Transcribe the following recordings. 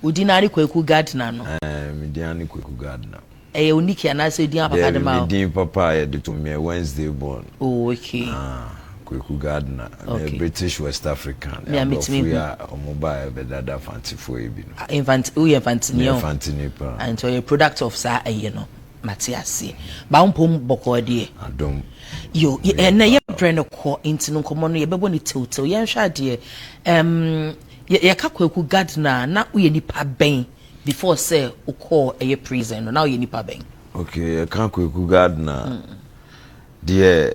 Udinari Kweku Gardner no. Mediani Kweku Gardner. Uniki and I said, Dear Papa de Mao. Dean Papa, I did to me Wednesday born. Oh, okay. Kweku Gardner, British West African. Yeah, me are mobile, but that fancy for you. Infant, and so a product of Sa, Matiasi. Baumpum Bokodi. I don't. You and a brand of core into no common, you but when it total, young shady. Kweku Gardner, not we any pabang before say, or call a prison, now you need pabang. Okay, I can't Kweku Gardner. Dear.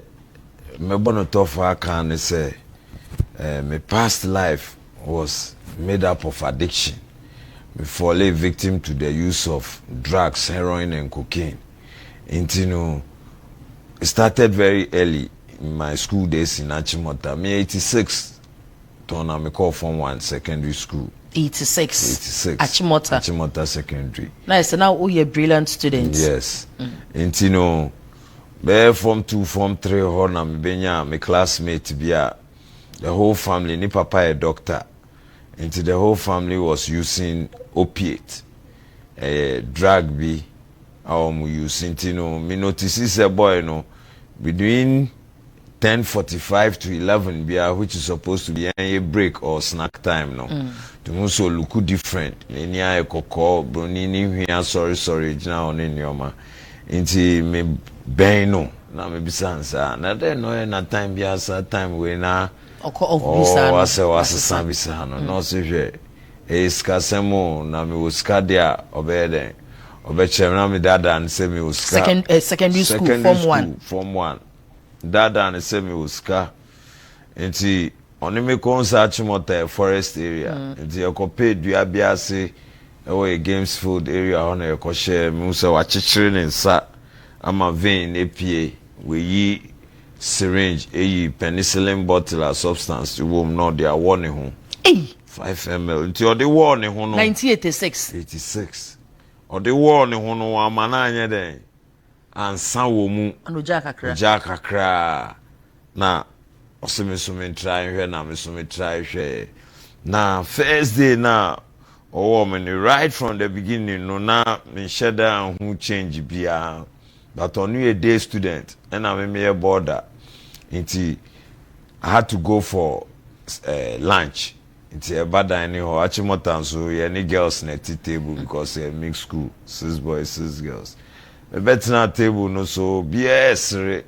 Me bono tofa can say my past life was made up of addiction. Me fall a victim to the use of drugs, heroin and cocaine. And it started very early in my school days in Achimota. Me 86 turn me call from one secondary school. 86. Achimota secondary. Nice. So now we are brilliant students. Yes. And be form 2, form 3, na me my classmate bia. The whole family, ni papa a doctor. Into the whole family was using opiate, drug be. Using me notice a boy between 10:45 to 11 bia, which is supposed to be a break or snack time to also look different. Ni a koko broni ni sorry now in your Inti me no na me bisansa na de no na time biasa time we na wasa bisa no so hwe skasemo na me uska dia obede obechem na me dada and say me uska secondary school form 1 dada and say me uska inti oni me konsa Achimota forest area inti okope dua biase a games field area on a koshe musa wachichiri nsa ama vein APA we yi syringe penicillin bottle or substance you will know they are warning home 5 ml until the warning home 1986 or the warning home amana anye den ansa wo mu anoja kakra na oseme try hwe na me try hwe na first day na me right from the beginning no na me sheda who change bia but on a day student and I'm a border I had to go for lunch into a bad dining hall Achimota so any girls net table because a mixed school 6 boys 6 girls a better table no so BS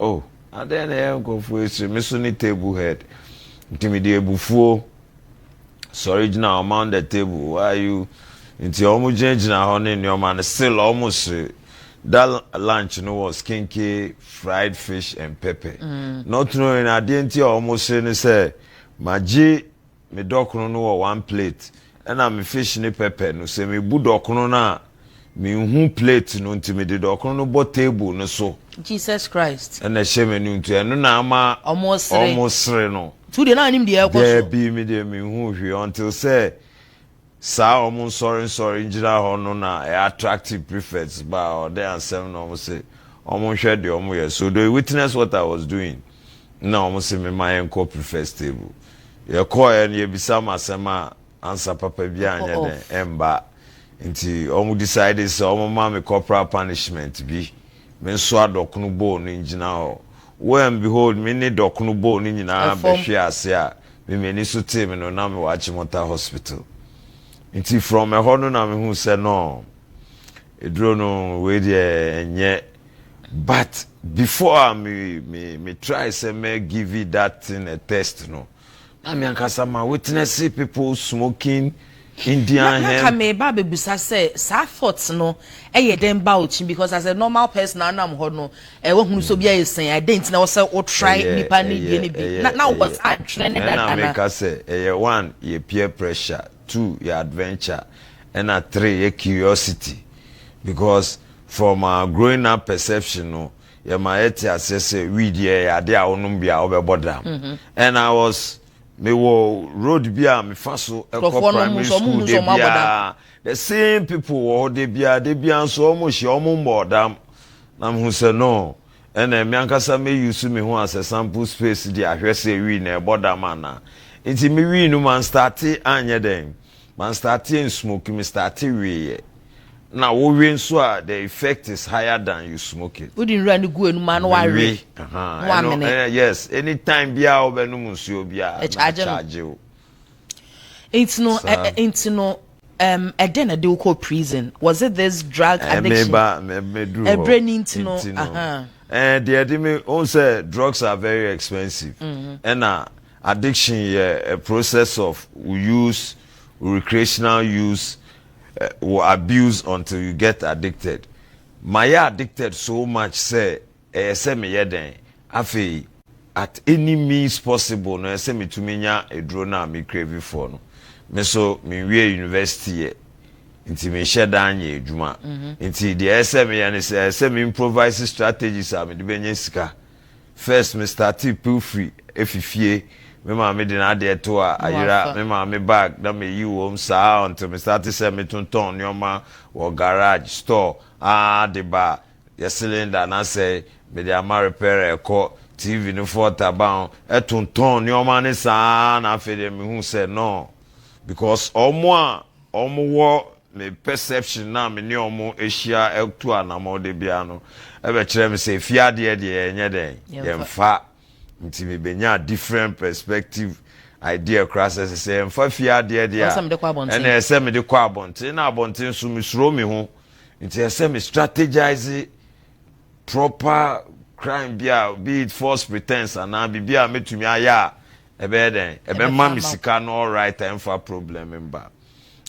and then I go for me table head intimidate buffo so original among the table why you into almost changing in your man still almost that lunch was kinky fried fish and pepper not knowing I didn't almost say maji me dokno no 1 plate and I'm fish ni pepper no say me bu dokno na me hu plate no nti me de dokno no bo table no so Jesus Christ and I shame no nti eno na ama almost no to the na nim de there be me de me hu hwe until say sa almost sorry njira ho no na attractive prefects ba or there and 7 almost say almost share the almost so they witness what I was doing now almost say me my enco prefect table ye call and ye bisa masema answer papa bia anya den emba nti almost decided so almost ma me corporal punishment bi me so adokunu bo no njina ho when behold me ni dokunu bo ni nyina be hwe ase a me ni so team no na me wa Achimota hospital. Inti from a hono na me who said no edro no we dey enye but before me try say me give you that thing a test no na me ankasa ma witness people smoking Indian hemp na me ba bebusa say sa thoughts no eye dem ba ochi because as a normal person anam ho no e wo hunu so bia yesen identity na wo say o try nipa ni bi na was actually that na me ka say 1 ye peer pressure 2 your adventure and 3 your curiosity because from growing up perception no your maeti assess we there ade a onum bia obebodam and I was me wo road bia me faso primary school de bia the same people wo de bia so almost bodam na me say no and me ankasa me use me ho as a sample space de ahwese we na bodam ana nti me we no man start anye den man starting smoking, me starting we. Now we so the effect is higher than you smoke it. We didn't run the good man worry. Yes, anytime bia obenu musuo bia charge you. It's no then they call prison. Was it this drug addiction? A brain into no. And the admin also drugs are very expensive. And addiction a process of use, recreational use, or abuse until you get addicted. My addicted so much say me yeden afi at any means possible no say me to menya a drone na me crave for no. Me so me we university nti me share dan ye adwuma nti the SM ya say me improvise strategies am de benye sika first me start peel free efifie me ma me de na de to ayira me ma me bag na me yi wo sa until me start say me tonton nyoma wo garage store the bar your cylinder na say me de ama repair eko TV no for taban tonton nyoma ne sa na fe de me hu say no because omo wo me perception na me ne omo ehia etu anamo de bia no e be kire me say fiade de enye den yemfa nti me benya different perspective idea crosses say emfa fiade de a and e say me de kwa abonten na abonten so me suro me ho nti e say me strategize proper crime bia be it false pretense and na bia metumi aya ebe den ebe mami sika no all right emfa problem mba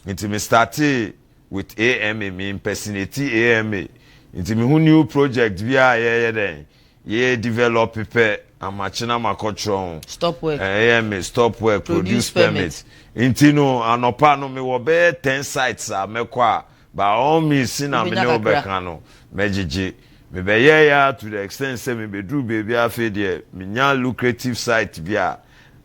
nti me started with AMA me impersonate AMA nti me hu new project bia ye den ye develop pe amachina makotron stop work AMA stop work produce permit nti no anopa no me wo be 10 sites a mekwa by all means na me no be kan no mejiji me be ye ya to the extent say me be do baby afi de me nya lucrative site bia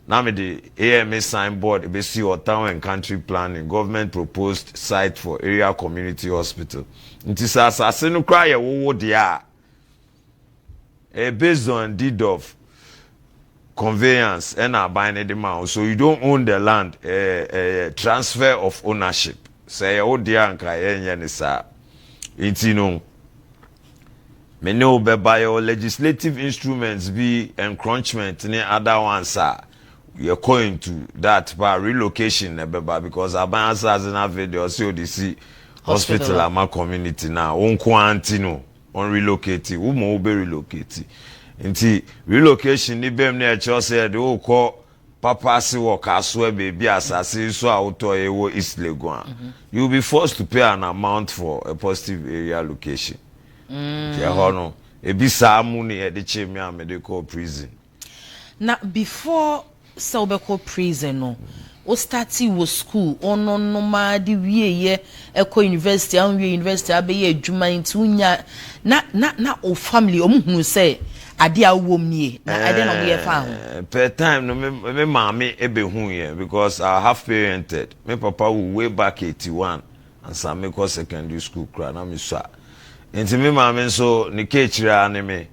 now me the AMA signboard be see our town and country planning government proposed site for area community hospital. Nti sa asase no kra ye wo dia based on deed of conveyance and abiding the man, so you don't own the land, transfer of ownership. Say o dia nka ye ne sa. Nti no me no be by your legislative instruments be encroachment ni other ones are. You're going to that by relocation because Abanasa has an video so they see hospital at my community now on quarantine on relocating will be relocated into relocation ni bem near church said oh call papa si work as well baby assassin so auto ewo East Legon you'll be forced to pay an amount for a positive area location no e bi sa money e de chemi medical prison now before so be called prison no o starti wo school ono no ma di wie ye eko university an wie university abe adwuma nti unya na o family o muhunu say ade a wo mnie na ade na wo ye fa ho per time no me mama ebe hu ye because I have parented me papa will way back 81 and some me go secondary school kra na me so nti me mama so ni kechira ne me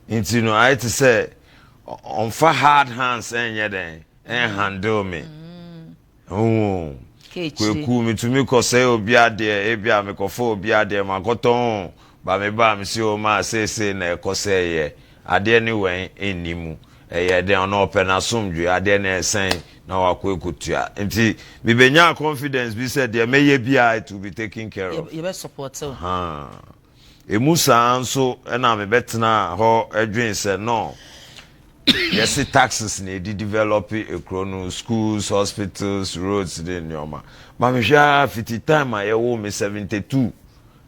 nti no I to say on for hard hands and handle me. Oh, kweku me to me ko say obi ade ebia me ko fo obi ade makoton ba me ba me si o ma say na ko say ye ade ni wen enimu ye de on open asomdwe ade na esen na wakwekutua nti me benya confidence be said there may be to be taken care of you be support so emusa anso na me betena ho adwen say no. Yes, taxes need to develop a chrono schools, hospitals, roads, then yoma. Mamisha 50 time I owe me 72.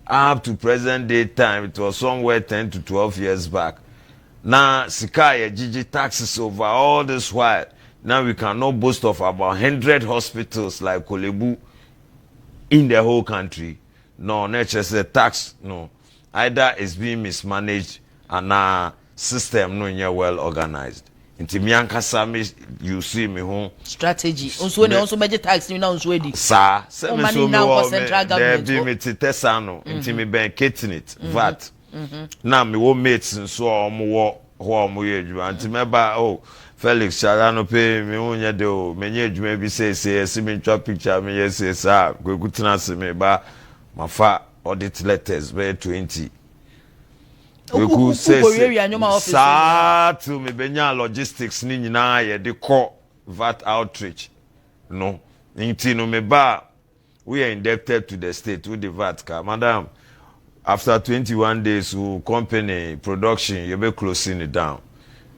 Up to present day time, it was somewhere 10 to 12 years back. Now, Sikaya, GG taxes over all this while. Now we cannot boast of about 100 hospitals like Kolebu in the whole country. No, nature said tax, no. Either it's being mismanaged and system no well organized. Inti mianka sami you see me home strategy. Also ne also budget tax ni na also edi. Sa se me so me central government. There be me tete no inti me ben getting it VAT. Na me wo mates so omo wo ho omo ye adwuma inti me ba Felix Charano pay me unya do menye dwuma bi say see me twa picture me yes say gwegutena se me ba mafa audit letters be 20 weku say to me benya logistics ni nyina ye de call VAT outreach no nti no me ba we are indebted to the state with the VAT ka madam after 21 days we company production you be closing it down.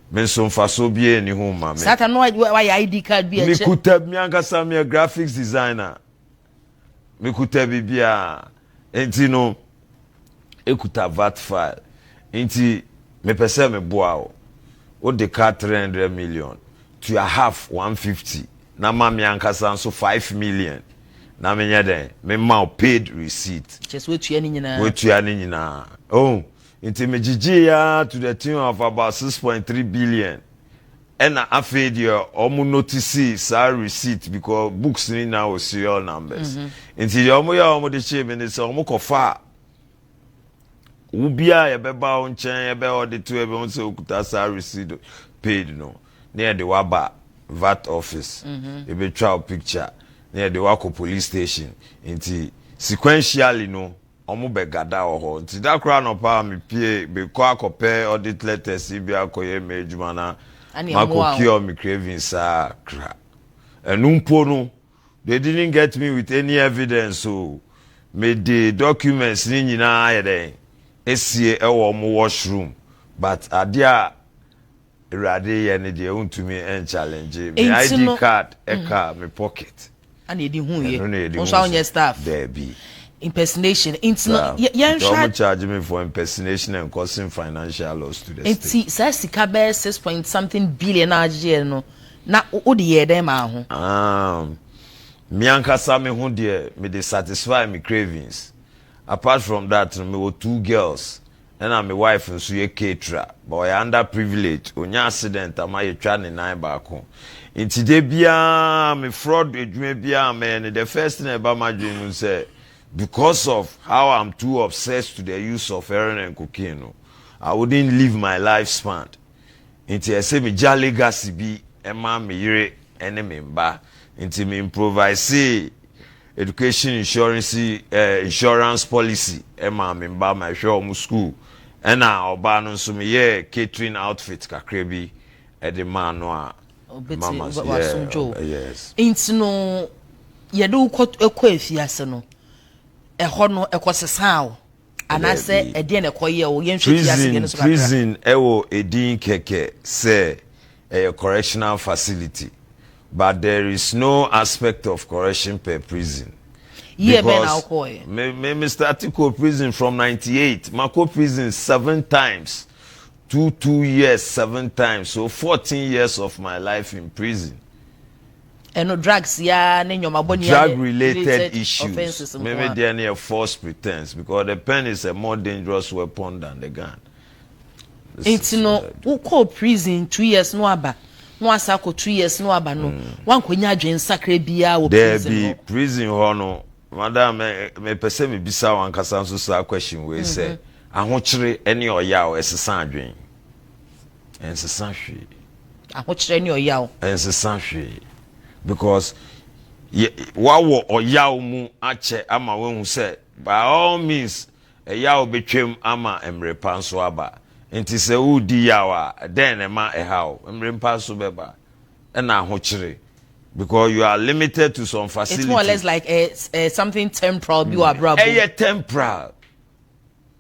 Men so faso bie ni ho ma me. Satan no why ID card bi e che. Me kuta mi ankasa me graphics designer. Me kuta bibia. Enti no ekuta VAT file. Enti me pese me boa o. O de ka 300 million to a half 150. Na ma mi ankasa so 5 million. Na me nya den me ma paid receipt. Just we tuya ni nyina. We tuya ni nyina. Oh. Into Mejijia to the tune of about 6.3 billion. And I fed your almost notice sa receipt because books ni now with serial numbers. Into the almost the shape and it's almost kofa. Ubia ya beba on chain ya be or the two everyone say ukuta sa receipt paid no near the Waba VAT office. A be trial picture near the Wako police station. Into sequentially no. Omo be gada oho nti da kra no pa me pie be ko akope audit letters bi akoye me adwuma na mako cure me craving sa kra enumpo no they didn't get me with any evidence so me the documents ni nyina ye den esie e wo mo washroom but adia erade ye ne de untumi en challenge me ID card eka me pocket and e di hu ye onso on your staff there be impersonation into don't charge me for impersonation and causing financial loss to the state. It's sika be 6 point something billion agye no na o de ye dem ma ho. Me ankasa me ho de me dey satisfy me cravings. Apart from that, me were 2 girls and my wife nso ye caterer but I underprivileged. Onya accident am I twa ne nine back home. Inti de bia me fraud edwuma bia me the first thing about my dream say because of how I'm too obsessed to the use of heroin and cocaine, I wouldn't live my lifespan. Until I say me jolly legacy be Emma me yere enemy mba. Until me improvise education insurance policy Emma me mba my show school. And now oba no so me catering outfit kakrebi e the man no mama yes. Into no ye do ekọ efiase no. Eho no ekosesa anase ede na ekoye o prison ewo edin keke say a correctional facility but there is no aspect of correction per prison. Yeah, me started prison from 98. Mako prison 7 times. 2 years 7 times. So 14 years of my life in prison. And no drugs, yeah, drug related issues. Maybe they are near false pretense because the pen is a more dangerous weapon than the gun. It's no who call prison 2 years no aba. No asako 2 years no aba no. One konya adwen sakre bia wo prison. There be prison hono. Madam me pese me bisa wan kasa so sa question we say ahokyere ene oya o esesa adwen. Ensesa hwe. Ahokyere ene oya o. Ensesa hwe. Because wawo oyaw mu ache ama we hu say by all means eyaw betwem ama emrepa nso aba enti se udi yawa then ema ehaw emrepa nso beba na ahokyere because you are limited to some facilities. It's more or less like something temporal you are bravo. Temporal.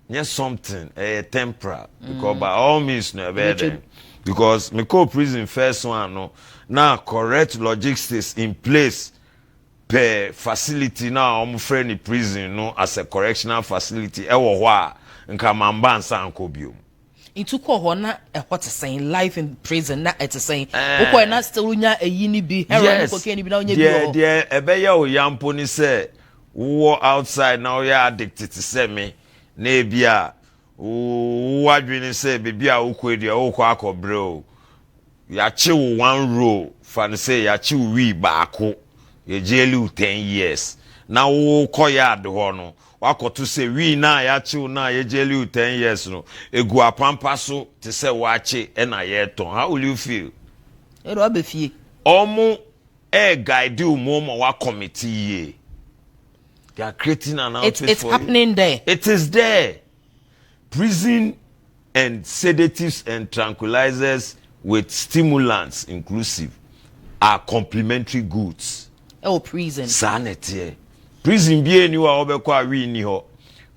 Yes, something temporal because by all means no better because me co prison first one no now correct logistics in place per facility now I'm friend in prison no as a correctional facility ewo ho a nka mamba nsa ankobio into ko na what is saying life in prison na it is saying ukọ na still nya eyi ni bi heroin cocaine bi na onya bi there ebeye o yampo ni say wo outside now you are addicted to say me na ebia wo adwene say bebi a ukọ dia ukọ akobre o ya chill 1 row fan say ya chill we baako ye jelu 10 years na wo koyad ho no wakoto say we na ya chill na ye jelu 10 years no egu apampa so te say wache e na ye ton how will you feel ero be fie omo guide umo wa committee. They are creating an outfit it's for happening there. It is there. Prison and sedatives and tranquilizers with stimulants inclusive are complementary goods. Oh, prison. Sanity. Prison be ni wa obekwa wi ni ho.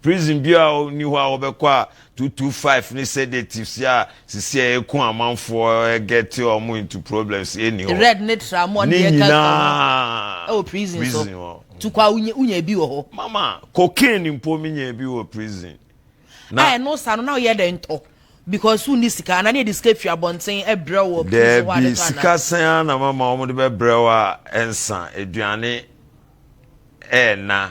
Prison be ni wa obekwa 225 ni sedatives ya sisi ekun amanfo get omo into problems any ho. Red net ramon de ka. Oh, prison so. To kwa unye bi wo ho. Mama, cocaine mpo minye bi wo prison. Na no sano na ye de nto. Because who need sika na the escape fi abonten ebre wo prison wa de kana. Sika san na mama omo de bebre wa ensa eduane na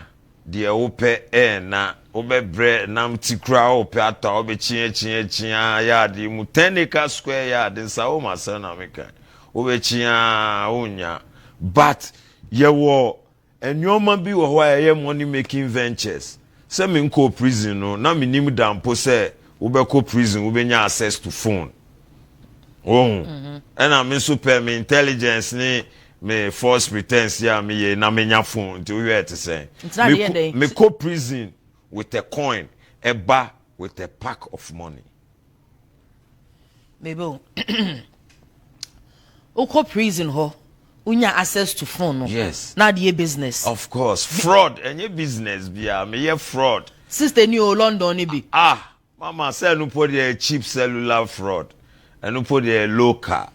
de wope na obebre nam tikura wope ata obe chia yard mu 10 acre square yard Nsawam na meka obe chia unya but ye wo enyoma bi wo ho ye money making ventures se me nko prison no na minim dampo se ubeko prison ubenya access to phone and I'm super me intelligence ni me false pretense ya me ye na menya phone to you to say me co prison with a coin a bar with a pack of money maybe o prison ho unya access to phone no yes na the business of course fraud any business bia me ye fraud sister ni o London ni bi mama say no put the cheap cellular fraud and no put the local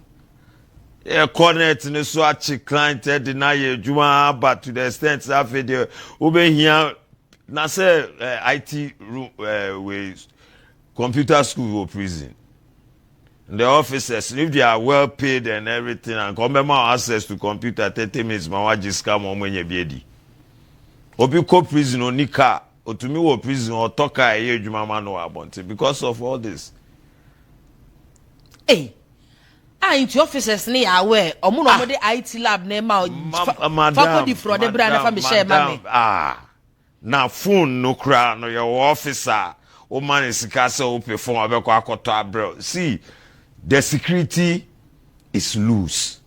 connect ne so achi client deny adwuma but to the extent that video ube here na say IT room with computer school or prison the officers if they are well paid and everything and come access to computer 30 minutes ma wa scam o menye biedi obi ko prison onika otumi wo prison otoka e adwuma ma no abonte because of all this into officers ni aware omo no de IT lab na ma faculty fraud de bra na fa me share ma me na phone no kra no your officer o man sika se o perform abeko akoto abro see the security is loose.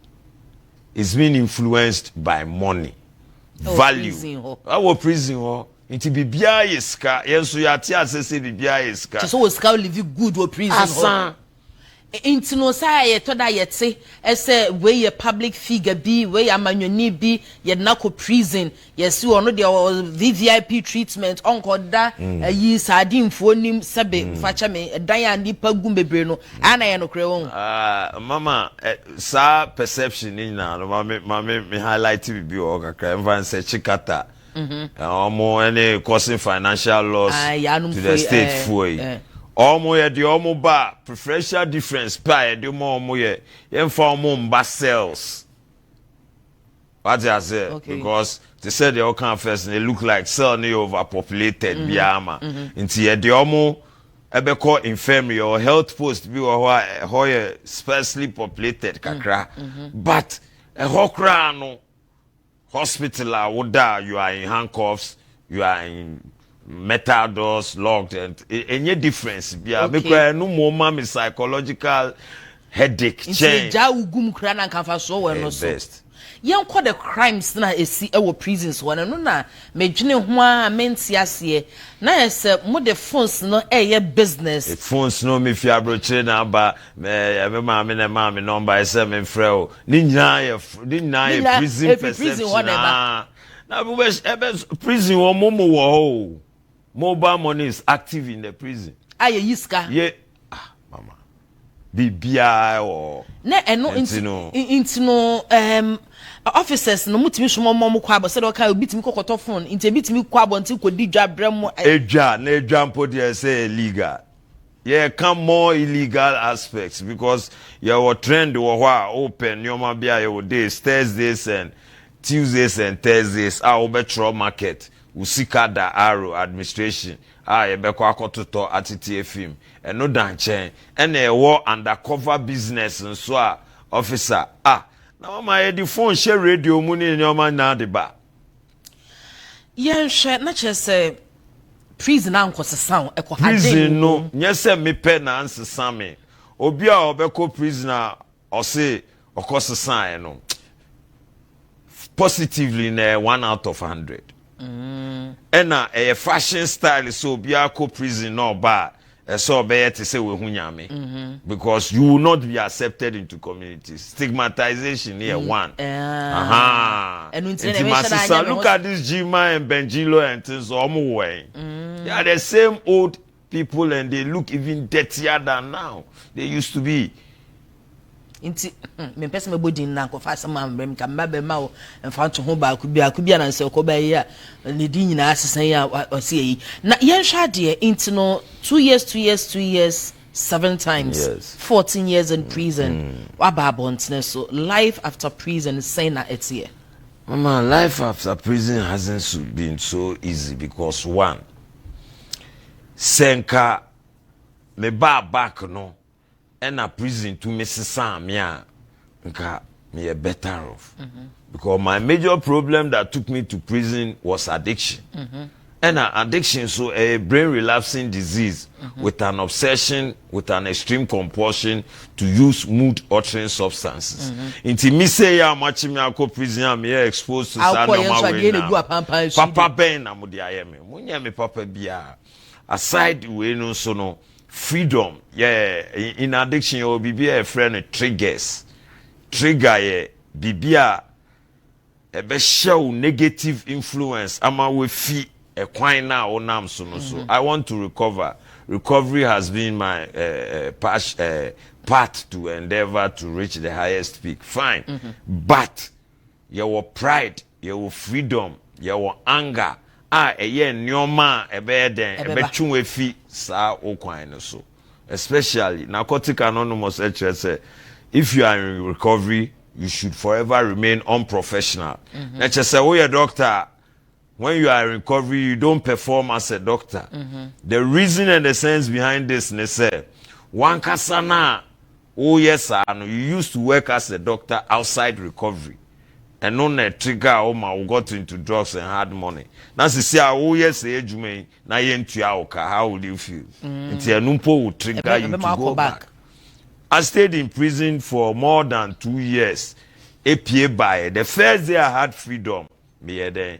It's being influenced by money, value. Our prison ho inti bibia yeska yenso yate asese bibia yeska. So we ska live good o prison ho. Inti no say ye to da yete ese we ye public figure bi we ye amanyoni bi ye na ko prison ye si ono de VVIP treatment onko da yi sadimfo nim sebe facha me dan ya nipa gum bebre no ana ye no kre won mama sa perception ni na me highlight bi o kakra envan se chikata omo any causing financial loss to the state for omo ye de omo ba preferential difference pa ye de omo ye fa omo mba cells what I say because they said they all can first and they look like cell ni overpopulated biama nti ye de omo ebeko infirmary or health post bi ho ye sparsely populated kakra but a hokra no hospital woda you are in handcuffs you are in metal doors locked and any difference bia because no more me psychological headache change ja ugum kra na kanfa so we no so yen ko the crimes na esi e wo prisons one no na medwene ho a menti ase na ese mo the phones no eye business phones no me fi abroche na ba me ma me na ma me number ese me frɛ ni nyina ye prison perception na prison wo momo wo mobile money is active in the prison. Aye yiska. Yeah. Mama. Bibia or na eno intino officers no mutimi hwo mo kwa abo se do ka obitimi kokoto phone inte bitimi kwa abo nti kodi dwa brem edwa na edwa mpo de say illegal. Yeah, come more illegal aspects because your trend wo ho open your bia your days Thursdays and Tuesdays and Thursdays obetro market usikada arrow administration yebeko akototo atiti film eno danchen ena ewo undercover business nso officer na mama ye di phone share radio mu ni nyoma na de ba yen hwe na chese prison ankosesa eko prison no nyese me pe na ansesa me obi a obeko prisoner o se of course the sign no positively na 1 out of 100 and a fashion style so bia ko prison no ba so be to say we hu nyame because you will not be accepted into communities. Stigmatization here one and look at this Jima and Benjilo and things they are the same old people and they look even dirtier than now they used to be. Inti me pese me bodi na ko fa sama mbem ka mbabe ma o mfa to ho ba ku bia na nse ko ba yi a ne di nyina asesan ya o se yi na yen hwa de inti no 2 years 7 times yes. 14 years in prison wa ba bontene so life after prison say na etie mama life after prison hasn't been so easy because one senka me ba back no and a prison to Mrs. me me better off because my major problem that took me to prison was addiction and addiction so a brain relapsing disease with an obsession with an extreme compulsion to use mood altering substances inti me say ya much me akọ prison me exposed to sad normal papa ben na mo dia ye me munya me papa bia aside we no so no freedom in addiction or bibia a friend triggers trigger bibia e be show negative influence ama we fi e kwan na onam so no so I want to recovery has been my path to endeavor to reach the highest peak fine but your pride your freedom your anger nyoma ebe den ebe twunwe fi sa okwan no so especially narcotic anonymous say if you are in recovery you should forever remain unprofessional say we a doctor when you are in recovery you don't perform as a doctor the reason and the sense behind this ne say one kasana yes you used to work as a doctor outside recovery and no trigger got into drugs and hard money. Now see yes ejuma na yentua how would you feel? It's a numpo will trigger you to go back. I stayed in prison for more than 2 years. APA by the first day I had freedom, me then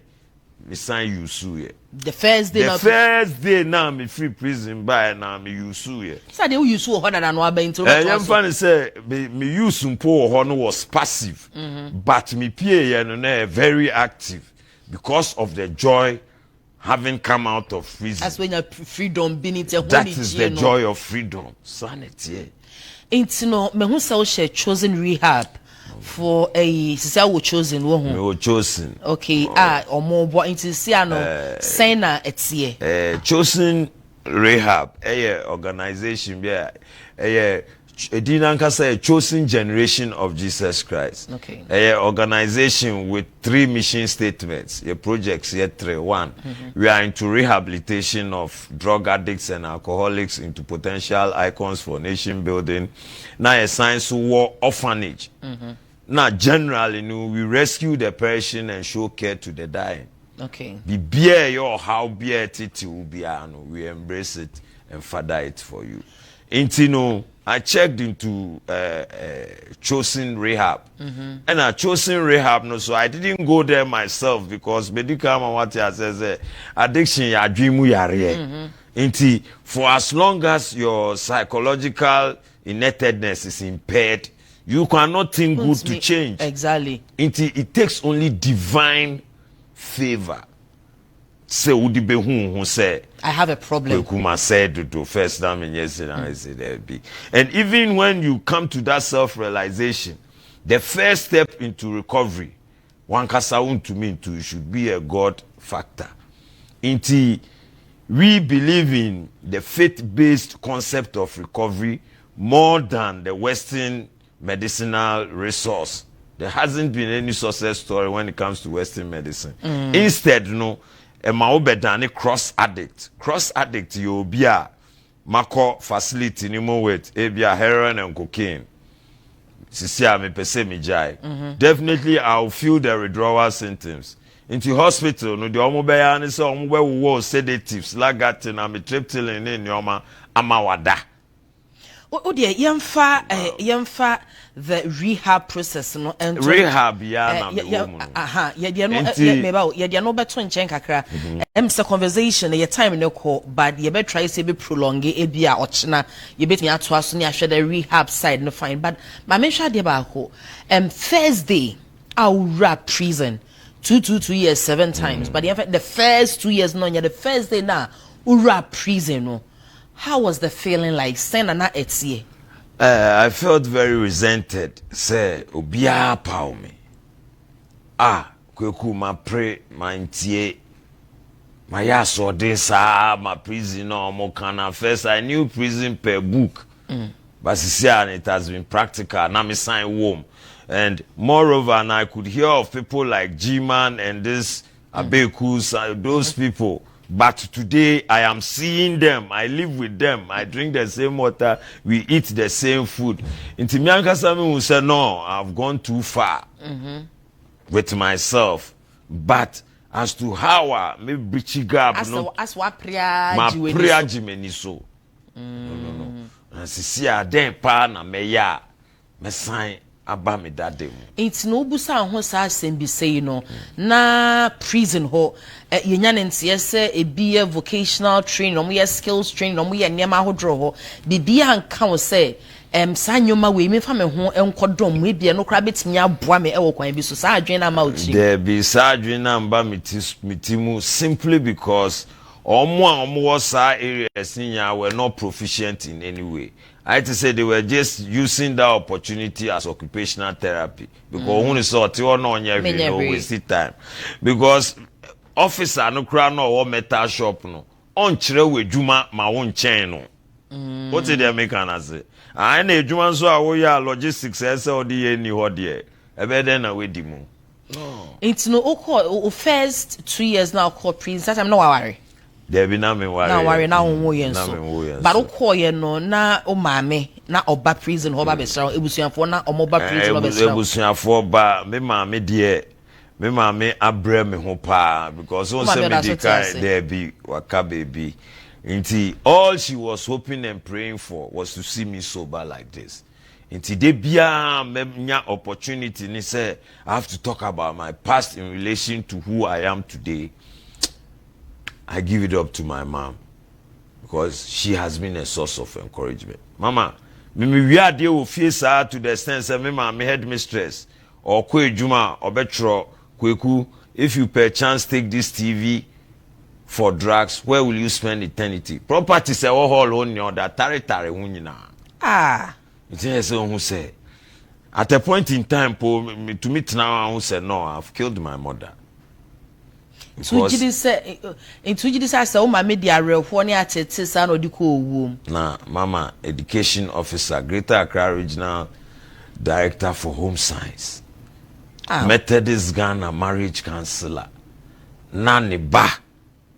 me sign you sue. The first day now me free prison by now me you sue. So they you sue harder than what been to. I'm funny say me use mpo ho no was passive. But me PA no very active because of the joy having come out of prison. That's when your freedom being it. That is the joy of freedom. Sanity. It's no me who say chosen rehab. For a sister chosen we chosen okay or more boy into siano sena etie chosen rehab organization be dinanka say chosen generation of Jesus Christ okay organization with 3 mission statements your projects here 3 1 we are into rehabilitation of drug addicts and alcoholics into potential icons for nation building now a science war orphanage now, generally, we rescue the person and show care to the dying. Okay. The beer your how beer it will be, we embrace it and father it for you. Intino, I checked into chosen rehab, and I chosen rehab. No, so I didn't go there myself because medical mawati says addiction ya dream yare. Inti for as long as your psychological inertedness is impaired. You cannot think good to change. Exactly. It takes only divine favor. Say who say I have a problem. Said to first time and yesterday I said there be. And even when you come to that self-realization, the first step into recovery, one kasaun to me too should be a God factor. We believe in the faith-based concept of recovery more than the Western medicinal resource. There hasn't been any success story when it comes to Western medicine. Instead, no, a maobedani cross addict you be a mako facility ni mo with ebia heroin and cocaine. Sisia me pese mi jai. Definitely I'll feel the withdrawal symptoms. Into hospital, no the omo be ya ni se omo be wo sedatives, lagatin, amitriptyline ni nyoma amawada. O de yemfa the rehab process no and rehab na me wo mu ye de no me ba ye de no beto nchen kakra say conversation ye time no call but ye be try say be prolong e bia ochena ye betumi ato aso ne ahwe the rehab side no fine but ma me hwa de ba ho Thursday our prison 2 years 7 times but the first 2 years no the first day na ura prison no. How was the feeling like? I felt very resented. Say, Obia pow me. Kweku ma pray, ma ntie. Ma yaso this, ma prison no more kana. First, I knew prison per book. But it has been practical. Now me sign warm. And moreover, and I could hear of people like G-Man and this Abekus, those people. But today I am seeing them. I live with them. I drink the same water. We eat the same food. Inti mianka sami will say, no, I've gone too far with myself. But as to how I may breach gap, no, as what prayer, my prayer jimeni so. No. And see, I then pa na me ya me sign. Abami that day. It's no busa ho sa asem bi say no na prison ho yenya ntie se e be vocational training omo ye skills training omo ye niam ahodro ho bibia anka wo say sanyoma we me fa me ho enkodom we bia no kra betimi aboa me e wo kwan bi so sa adwen na ma uchi there be sa adwen na mba mitimu simply because omo was areas were not proficient in any way. I had to say they were just using that opportunity as occupational therapy because when saw no waste time because officer no cry no or metal shop no on chire we juma ma won chain no what did they make an say I na juma so awoya logistics ese odi any ho de e be den na we di mu it's no first 2 years now called prison that time no worry. There be na me worry. Na worry na won yen so. But okoye no na o maame na oba prison ho ba be sra ebusuafo na omoba prison ho be sra. Ebusuafo ba me maame de me maame abre me ho pa because on say me dey there be waka baby. Inti all she was hoping and praying for was to see me sober like this. Inti de bia me nya opportunity ni say I have to talk about my past in relation to who I am today. I give it up to my mom because she has been a source of encouragement. Mama, we are there with face to the extent that me headmistress or kwe juma or betro kweku. If you perchance take this TV for drugs, where will you spend eternity? Property say all on your that tare wunyina. It's who say at a point in time, to meet now, who said no, I've killed my mother. So you say o ma me dia rewho ne atete sa no di ko owum na mama education officer Greater Accra Regional Director for Home Science Methodist Ghana marriage counselor na ne ba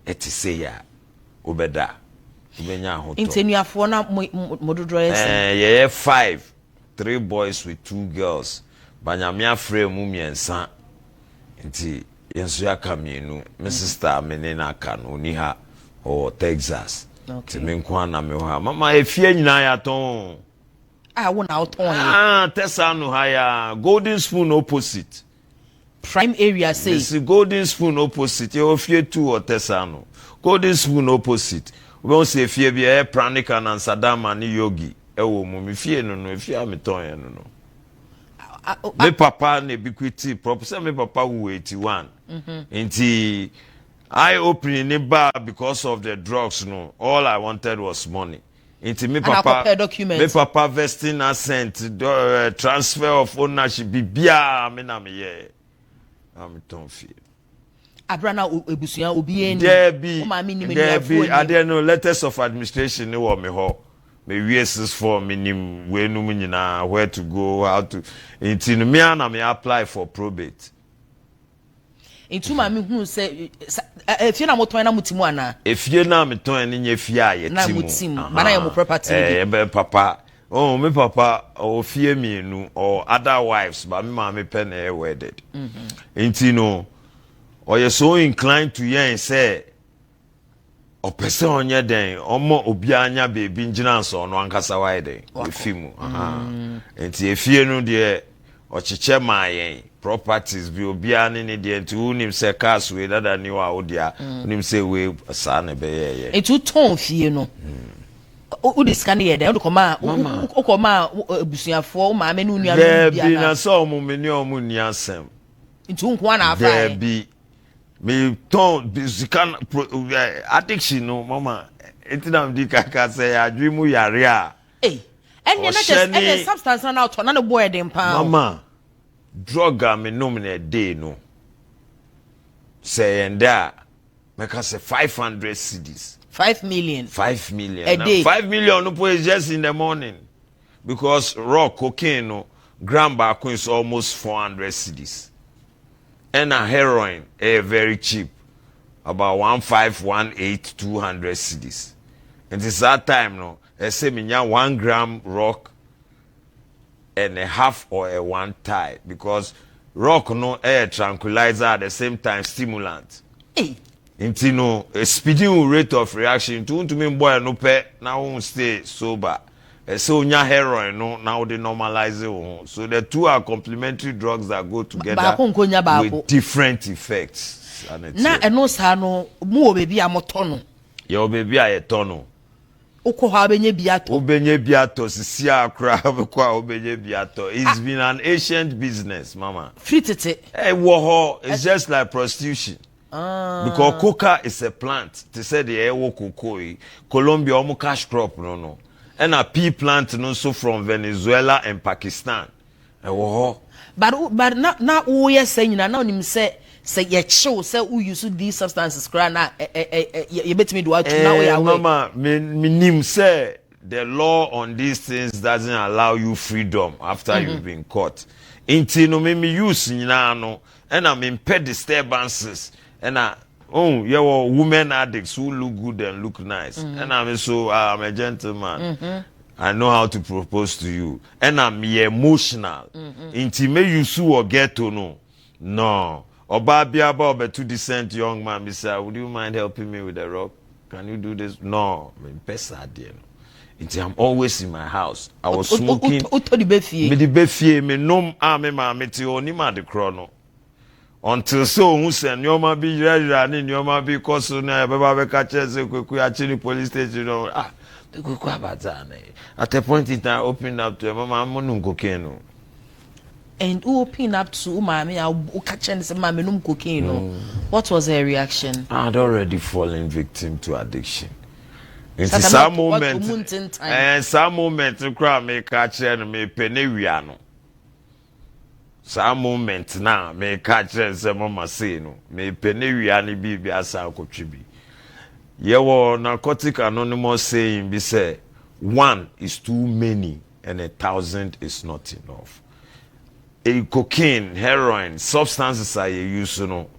etise ya obeda ubenya hoto intenuafo na mododro yes 5 3 boys with 2 girls banyamia frame mu miensa nti yensu ya kamienu my sister menena kanu ni ha o Texas okay me nkwa na me ha mama efie nyina ya ton wo na ton Tesano ha ya Golden Spoon opposite prime area say this Golden Spoon opposite e ofie 2 or Tesano Golden Spoon opposite we won say efie bi e pranica na Sadama ni yogi e wo mu me fie no no efie ameton ye no me papa na equity proper me papa who 81 nti I opened the bar because of the drugs no all I wanted was money nti me papa vesting assent transfer of ownership bibia me na me ye am ton fie abrana ebusuan obi eni o ma me ni me there no letters of administration ni wo me ho me wieses for minim wenu nyina where to go how to nti no me na me apply for probate nti ma me hu say efie na moton na mutimu ana efie na meton ni nya fie a ye timu bana ye mo property be papa oh me papa o fie mienu or other wives but me ma me pen e wedded nti no or you so inclined to hear say o pese onye den omo obi anya bebi njina so no ankasa wai den efimu enti efie no de o chiche mayen properties bi obi ani ne de enti unim se cars we dada ni wa odia unim se we sa na be ye etu ton fie no o de scan ye de o koma o koma abusuafo o ma me no nua no bia na so mo me ni o mo ni asem enti nko na afa bi me ton can addiction no mama etinam di kaka say adwimu yare a any substance na out na no boy dem pa mama drug am no me day no say and there make us say 500 cedis 5 million a day. 5 million no is just in the morning because raw cocaine no gram back is almost 400 cedis. And a heroin, very cheap, about 1518 200 cedis. And it's that time, no, I say me 1 gram rock and a half or a 1 tie because rock no a tranquilizer at the same time stimulant. Into no a speeding rate of reaction to me boy no pay now won't stay sober. So nya heroin no now they normalize it. So the two are complementary drugs that go together with different effects. Na eno sa no mu obebi amoto no. Your baby a tono. Ukọ ha benye biato. Obenye biato sisi akra kwa obenye biato. It's been an ancient business, mama. Fritete. It's just like prostitution. Because coca is a plant. They say the ewo cocoa. Colombia omo cash crop no. And a pea plant no so from Venezuela and Pakistan. But not all you saying na nim say ye show say who use these substances cry na you bet me do out now we are mama me nim say the law on these things doesn't allow you freedom after you've been caught. Inti no me use nyina no and I impede disturbances and women addicts who look good and look nice. And I'm a gentleman. I know how to propose to you. And I'm emotional. Intimate you sue or get to know. No. Obabia about a too decent young man, Mr. Would you mind helping me with the rock? Can you do this? No. I'm always in my house. I was smoking. Me the befie me nom ame ma me ti onima de chrono. Until so who send your ma be ready your ma be cause na baba be catch say kweku achini police station the kweku abazane. At a point in time open up to mama monum cocaine. And who open up to mama I catch and say mama num cocaine. What was her reaction? I had already fallen victim to addiction. It's some moment and some moment to cry me catch and me penewiano. Some moment now me catch and say mama say no me penewiani bibi asa kochibi. Yewo narcotic anonymous saying be say 1 is too many and 1,000 is not enough. A cocaine, heroin, substances are you use no.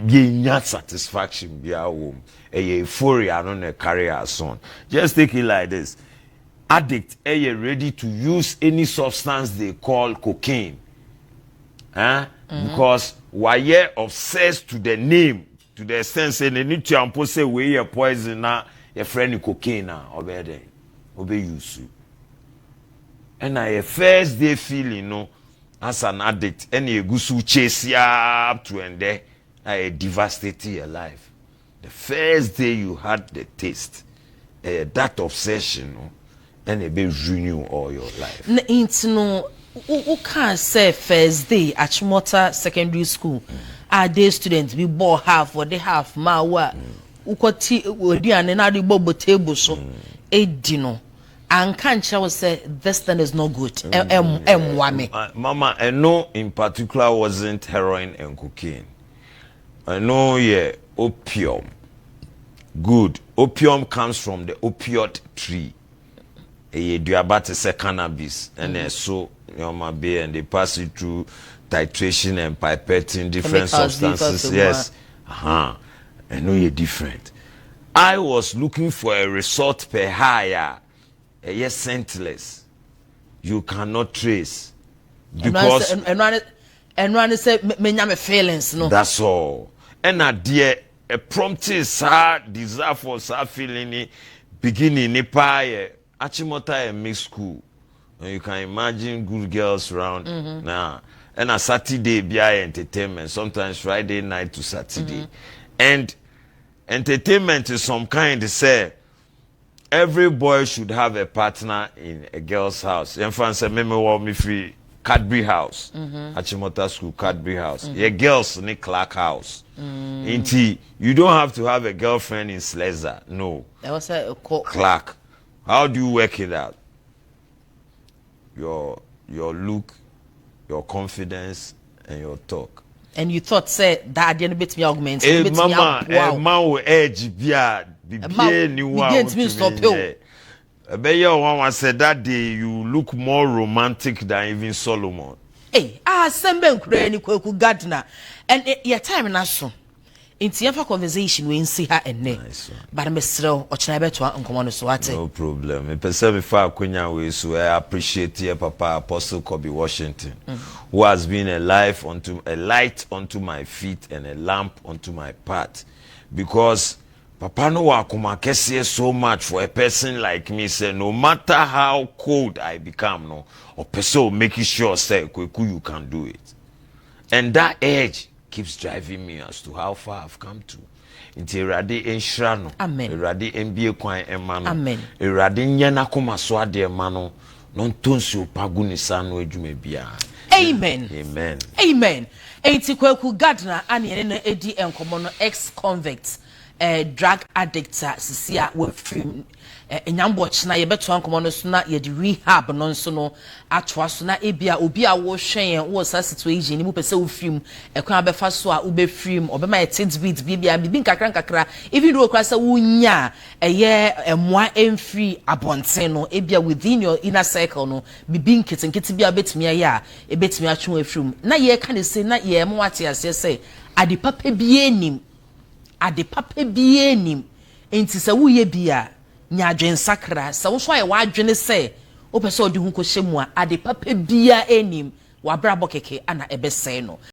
Ye not satisfaction be our home. A euphoria no carry us on. Just take it like this. Addict ready to use any substance they call cocaine. Because why obsessed to the name, to the sense and they need to impose way a poison now, your friend cocaine obey use. And I first day feeling no as an addict, any gusu chase ya up to and there, I devastated your life. The first day you had the taste, that obsession, no, and it be renew all your life. No, who can't say first day at Chimota Secondary School? Our day students we bought half or they half ma wa. Ukoti odi anena bobo table so edino. And can't say this thing is not good. Mama, I know in particular wasn't heroin and cocaine. I know opium. Good. Opium comes from the opioid tree. Diabetes cannabis and so be and they pass it through titration and pipetting different substances. Yes. I know you're different. I was looking for a result per higher. Yes, scentless. You cannot trace. Because and run say me feelings no. That's all. And dear a prompting sa desire for sa feeling beginning ni pa ye Achimota a mixed school. And you can imagine good girls around now. And a Saturday be entertainment, sometimes Friday night to Saturday. And entertainment is some kind to say every boy should have a partner in a girl's house. In France, I remember me free Cadbury House. Achimota School, Cadbury House. Your girls in Clark House. You don't have to have a girlfriend in Sleza. No. That was a Clark. How do you work it out? Your look, your confidence, and your talk. And you thought, say, that didn't bit me argument. Mama, a man will edge beard. Begins me stop you. I bet your one said that day you look more romantic than even Solomon. Hey, Semben Crane, Kwaku Gardner. And your time in us. In the conversation, we see her and name. But I'm still or China to uncommon Swati. No problem. A person before Quenya way, so I appreciate your papa Apostle Kobe Washington, who has been a light unto my feet and a lamp unto my path. Because Papa no wakuma kesiye so much for a person like me. Say no matter how cold I become, no, or person making sure say you can do it. And that edge keeps driving me as to how far I've come to. Inti Erade enshra no. Amen. Erade mbie kwan ema no. Amen. Erade nye na koma so ade ema no. Non tonsi opagu ni sanu edwuma bia. Amen. Amen. Amen. Inti Kwaku Gardner ani ene edi enkomo no ex-convict. Drug addict sisia we free enyambo china ye beto ankomo no so na ye di rehab no nso no atwa so na ebia obi a wo hwen wo sa situation ni mu pese wo film ekwan abefa so a wo be film obema ye tent beat bibia bibi nkakra even though okra sa wo nya eye emoa emfree abonten no ebia within your inner circle no bibi nketenkete bia betimi aye a ebetimi atwe film na ye ka ne say na ye mo ate ase say ade papa bie nim ade papa bie nim enti se wo ye bia nya adwen sakra se wo so aye wa adwene se o pese odi hu ko hyemu a ade papa bia enim wa brabo keke ana ebese no